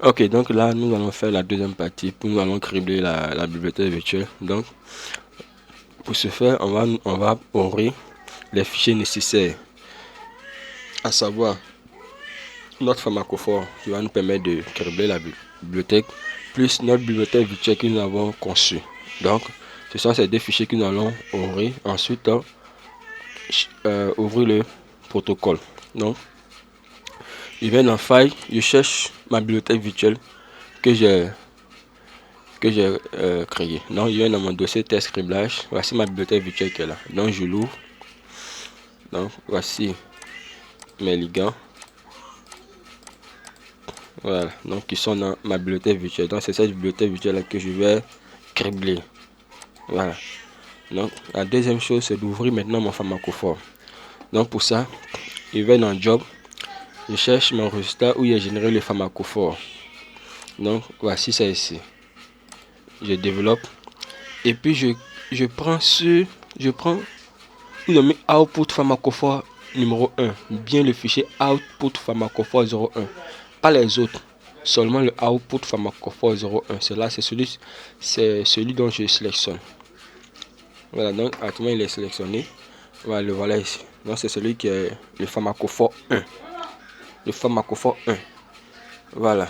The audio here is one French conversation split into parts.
Ok, donc là, nous allons faire la deuxième partie. Nous allons cribler la bibliothèque virtuelle. Donc, pour ce faire, on va ouvrir les fichiers nécessaires, à savoir notre pharmacophore qui va nous permettre de cribler la bibliothèque, plus notre bibliothèque virtuelle que nous avons conçue. Donc, ce sont ces deux fichiers que nous allons ouvrir. Ensuite, ouvrir le protocole. Donc, je vais dans File, je cherche ma bibliothèque virtuelle que j'ai créée. Donc, je vais dans mon dossier test criblage. Voici ma bibliothèque virtuelle qui est là. Donc, je l'ouvre. Donc, voici mes ligands. Voilà, donc ils sont dans ma bibliothèque virtuelle. Donc c'est cette bibliothèque virtuelle là que je vais cribler. Voilà. Donc la deuxième chose c'est d'ouvrir maintenant mon pharmacophore. Donc pour ça, je vais dans Job, je cherche mon résultat où il est généré le pharmacophore. Donc voici ça ici. Je développe et puis je prends où j'ai mis output pharmacophore numéro 1, bien le fichier output pharmacophore 01, pas les autres, seulement le output pharmacophore 01. Cela c'est celui dont je sélectionne. Voilà, donc actuellement il est sélectionné. Voilà, le voilà ici. Donc c'est celui qui est le pharmacophore 1. Le pharmacophore 1. Voilà.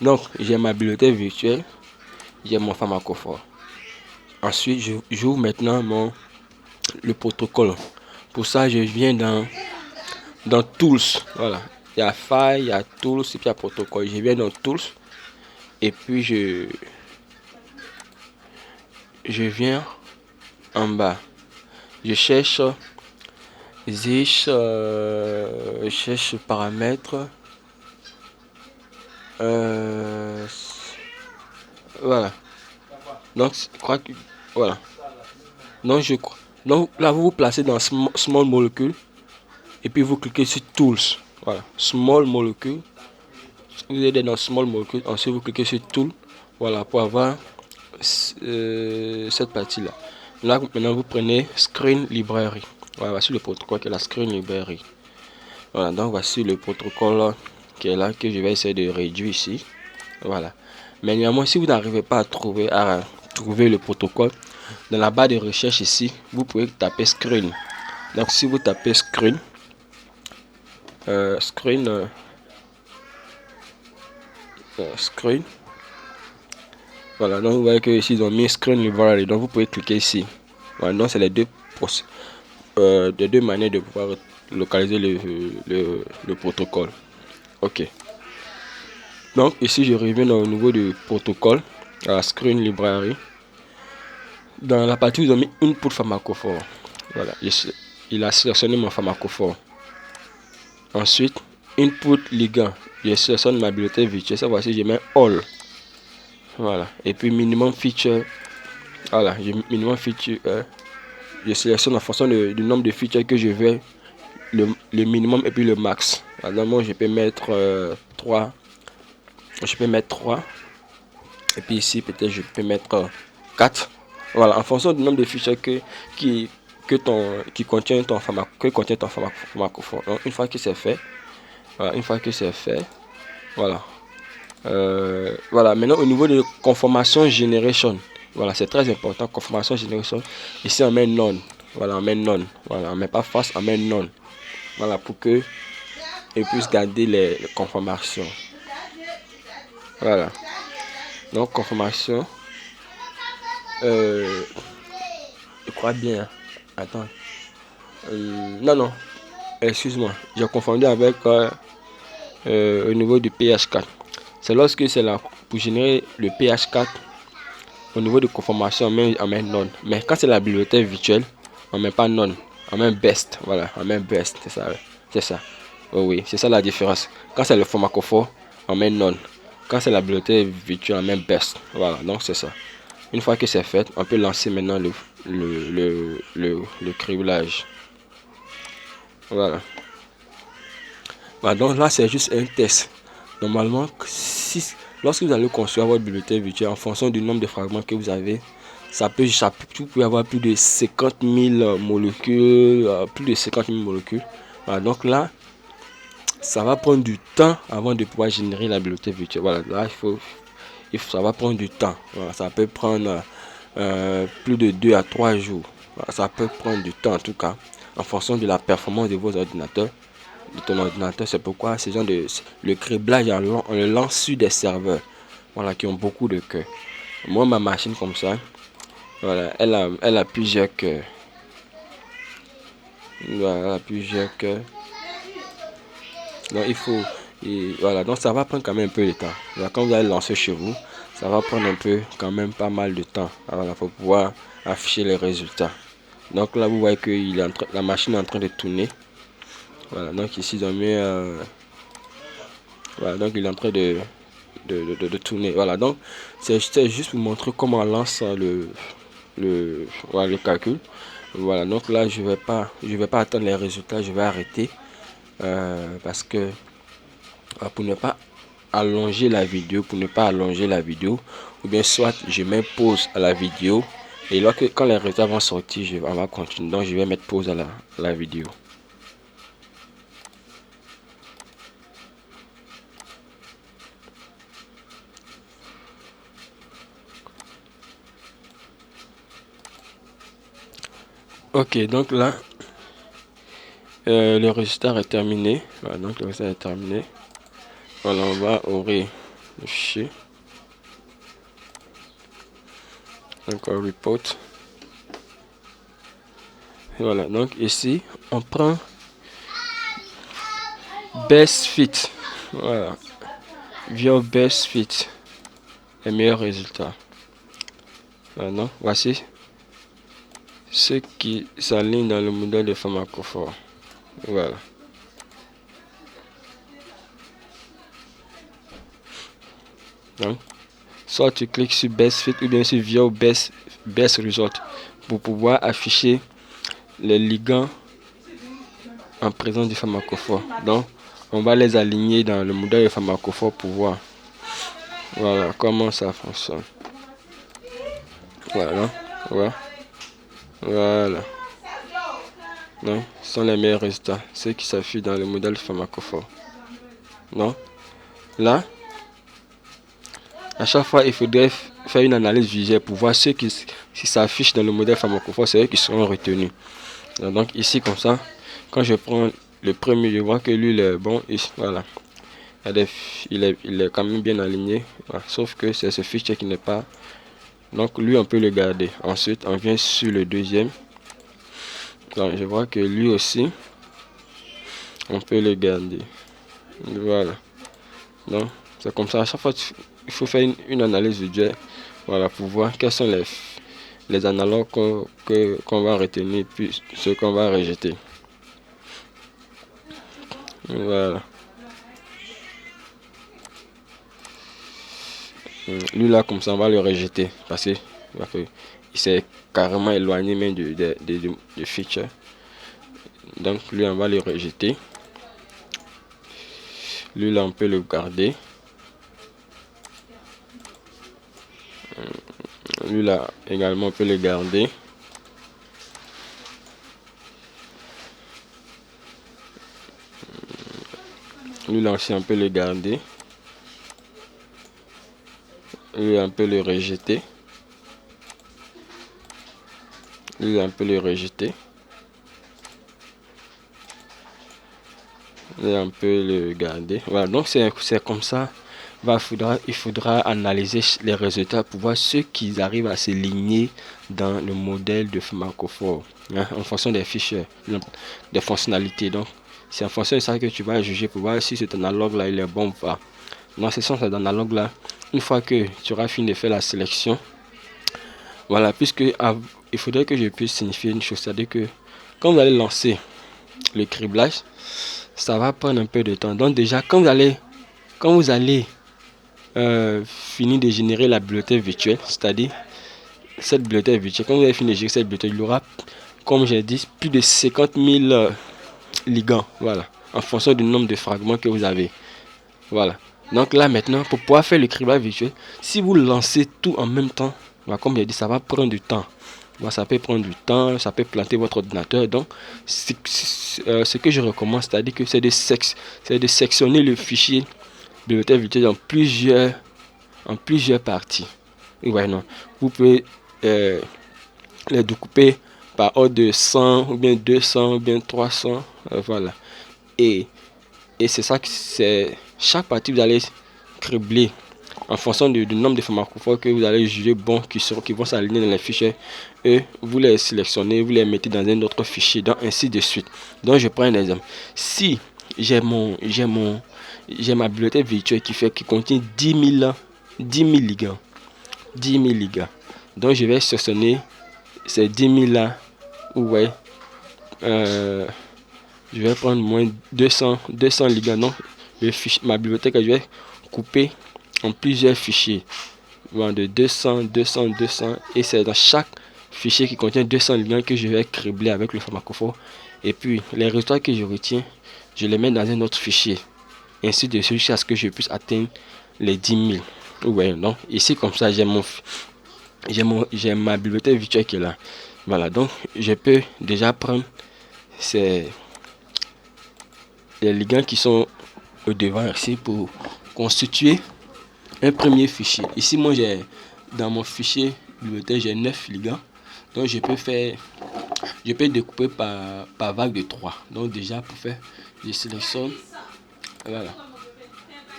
Donc j'ai ma bibliothèque virtuelle, j'ai mon pharmacophore. Ensuite j'ouvre maintenant le protocole. Pour ça je viens dans Tools. Voilà. Il y a File, il y a Tools et puis il y a Protocole. Je viens dans Tools et puis je viens en bas. Je cherche je cherche paramètres. Voilà. Donc, je crois que voilà. Donc, donc là, vous vous placez dans Small Molecule et puis vous cliquez sur Tools. Voilà. Small Molecule. Vous êtes dans Small Molecule. Ensuite, vous cliquez sur Tool. Voilà, pour avoir cette partie-là. Là, maintenant, vous prenez Screen Library. Voilà, voici le protocole qui est la Screen Library. Voilà, donc voici le protocole qui est là, que je vais essayer de réduire ici. Voilà. Mais néanmoins, si vous n'arrivez pas à trouver le protocole, dans la barre de recherche ici, vous pouvez taper Screen. Donc, si vous tapez Screen, Screen, voilà, donc vous voyez que ici ils ont mis Screen Library, donc vous pouvez cliquer ici. Voilà, donc c'est les deux manières de pouvoir localiser le protocole. Ok. Donc ici je reviens au niveau du protocole, à la Screen Library. Dans la partie où ils ont mis Input Pharmacophore. Voilà, il a sélectionné mon pharmacophore. Ensuite, Input Ligand. Je sélectionne ma bibliothèque virtuelle. Cette fois-ci, je mets All. Voilà. Et puis minimum feature. Voilà, minimum feature. Je sélectionne en fonction du nombre de features que je veux. Le minimum et puis le max. Alors moi, je peux mettre 3. Je peux mettre 3. Et puis ici, peut-être je peux mettre 4. Voilà, en fonction du nombre de features qui contient ton pharmacophore. Donc, une fois que c'est fait, voilà. Voilà, maintenant au niveau de conformation generation, voilà, c'est très important. Conformation generation, ici on met none. Voilà, on met none. Voilà, on met pas face, on met none. Voilà, pour que il puisse garder les conformations. Voilà. Donc conformation. Je crois bien. Attends. Non. Excuse-moi. J'ai confondu avec au niveau du PH4. C'est lorsque c'est là pour générer le PH4 au niveau de conformation on met none. Mais quand c'est la bibliothèque virtuelle, on met pas none. On met best. Voilà, on met best. C'est ça. C'est ça. Oh oui, c'est ça la différence. Quand c'est le pharmacophore, on met none. Quand c'est la bibliothèque virtuelle, on met best. Voilà, donc c'est ça. Une fois que c'est fait, on peut lancer maintenant le criblage. Voilà. Bah donc là, c'est juste un test. Normalement, lorsque vous allez construire votre bibliothèque virtuelle en fonction du nombre de fragments que vous avez, vous pouvez avoir plus de 50 000 molécules, plus de 50 000 molécules. Voilà, donc là, ça va prendre du temps avant de pouvoir générer la bibliothèque virtuelle. Voilà, là ça va prendre du temps. Voilà, ça peut prendre plus de 2 à 3 jours. Voilà, ça peut prendre du temps en tout cas, en fonction de la performance de vos ordinateurs, de ton ordinateur. C'est pourquoi le criblage, on le lance sur des serveurs, voilà, qui ont beaucoup de cœur. Moi, ma machine comme ça, voilà, elle a plusieurs cœurs. Voilà, elle a plusieurs cœurs. Donc voilà, donc ça va prendre quand même un peu de temps. Voilà, quand vous allez lancer chez vous, ça va prendre un peu, quand même pas mal de temps. Voilà, pour pouvoir afficher les résultats. Donc là, vous voyez que la machine est en train de tourner. Voilà, donc ici, ils ont mis, voilà, donc il est en train de tourner. Voilà, donc c'est juste pour montrer comment on lance voilà, le calcul. Voilà, donc là, je vais pas attendre les résultats, je vais arrêter parce que pour ne pas allonger la vidéo, ou bien soit je mets pause à la vidéo et quand les résultats vont sortir, on va continuer. Donc je vais mettre pause à la vidéo. Ok, donc là le résultat est terminé. Voilà, donc le résultat est terminé. Voilà, on va ouvrir le fichier. Encore report. Voilà, donc ici on prend best fit. Voilà, via best fit, les meilleurs résultats. Maintenant, voici ce qui s'aligne dans le modèle de pharmacophore. Voilà. Donc, soit tu cliques sur best fit ou bien sur view best result pour pouvoir afficher les ligands en présence du pharmacophore. Donc, on va les aligner dans le modèle de pharmacophore pour voir, voilà, comment ça fonctionne. Voilà, voilà, voilà. Donc, ce sont les meilleurs résultats, ceux qui s'affichent dans le modèle pharmacophore. Donc, là, à chaque fois, il faudrait faire une analyse visuelle pour voir ceux qui s'affichent dans le modèle pharmacophore, c'est eux qui seront retenus. Donc ici, comme ça, quand je prends le premier, je vois que lui, il est bon. Voilà. Il est quand même bien aligné. Voilà. Sauf que c'est ce fichier qui n'est pas. Donc lui, on peut le garder. Ensuite, on vient sur le deuxième. Donc je vois que lui aussi, on peut le garder. Voilà. Donc c'est comme ça. À chaque fois, il faut faire une analyse visuelle. Voilà, pour voir quels sont les analogues qu'on va retenir, puis ceux qu'on va rejeter. Voilà. Lui là, comme ça, on va le rejeter parce que il s'est carrément éloigné même de feature. Donc lui, on va le rejeter. Lui là, on peut le garder. Lui là également, on peut le garder. Lui là aussi, on peut le garder. Lui, on peut le rejeter. Lui, on peut le rejeter. Lui, on peut le garder. Voilà, donc c'est comme ça. Il faudra analyser les résultats pour voir ceux qui arrivent à s'aligner dans le modèle de pharmacophore, hein, en fonction des fichiers, des fonctionnalités. Donc, c'est en fonction de ça que tu vas juger pour voir si cet analogue là il est bon ou pas. Dans ce sens, analogue là, une fois que tu auras fini de faire la sélection, voilà, puisque il faudrait que je puisse signifier une chose, c'est-à-dire que quand vous allez lancer le criblage, ça va prendre un peu de temps. Donc déjà, quand vous allez finir de générer la bibliothèque virtuelle, c'est-à-dire cette bibliothèque virtuelle, quand vous avez fini de générer cette bibliothèque, il y aura, comme j'ai dit, plus de 50 000 ligands, voilà, en fonction du nombre de fragments que vous avez. Voilà. Donc là maintenant, pour pouvoir faire le criblage virtuel, si vous lancez tout en même temps, voilà, comme j'ai dit, ça va prendre du temps. ça peut prendre du temps, ça peut planter votre ordinateur. Donc, ce que je recommande, c'est-à-dire que c'est de sectionner le fichier bibliothèque virtuelle en plusieurs parties. Ouais, non. Vous pouvez les découper par ordre de 100 ou bien 200 ou bien 300. Voilà. Et c'est ça que c'est. Chaque partie, vous allez cribler en fonction du nombre de pharmacophores que vous allez juger bon qui vont s'aligner dans les fichiers. Et vous les sélectionnez, vous les mettez dans un autre fichier, donc ainsi de suite. Donc je prends un exemple. Si j'ai ma bibliothèque virtuelle qui contient 10 000 ligas. 10 000 ligas. Donc je vais sélectionner ces 10 000 là. Ouais. Je vais prendre moins 200 ligas. Donc ma bibliothèque, je vais couper en plusieurs fichiers. De 200. Et c'est dans chaque fichier qui contient 200 ligas que je vais cribler avec le pharmacophore. Et puis les résultats que je retiens, je les mets dans un autre fichier. Ainsi de suite jusqu'à ce que je puisse atteindre les 10 000. Ouais, donc ici comme ça j'ai ma bibliothèque virtuelle qui est là. Voilà, donc je peux déjà prendre les ligands qui sont au devant ici pour constituer un premier fichier. Ici moi j'ai dans mon fichier bibliothèque j'ai 9 ligands. Donc je peux découper par vague de 3. Donc déjà pour faire, je sélectionne. Voilà.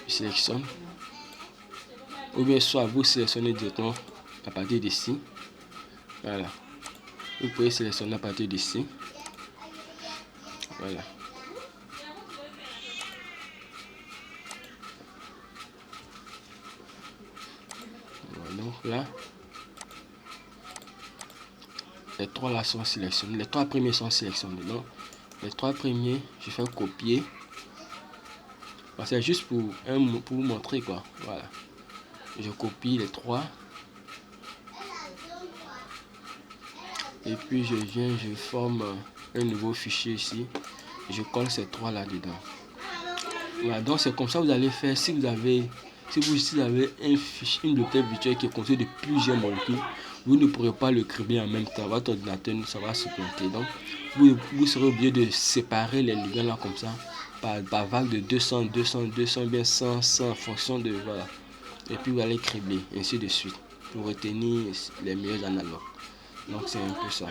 Je sélectionne. Ou bien soit vous sélectionnez directement à partir d'ici. Voilà. Vous pouvez sélectionner à partir d'ici. Voilà. Donc là, les trois là sont sélectionnés. Les trois premiers sont sélectionnés. Donc, les trois premiers, je fais copier. C'est juste pour vous montrer quoi. Voilà. Je copie les trois. Et puis je viens, je forme un nouveau fichier ici. Je colle ces trois là dedans. Voilà, donc c'est comme ça que vous allez faire si vous avez une bibliothèque virtuelle qui est constituée de plusieurs molécules. Vous ne pourrez pas le cribler en même temps. Votre ordinateur, ça va se planter. Donc vous serez obligé de séparer les ligands là comme ça par vague de 200, bien 100 en fonction de voilà. Et puis vous allez cribler ainsi de suite pour retenir les meilleurs analogues. Donc c'est un peu ça.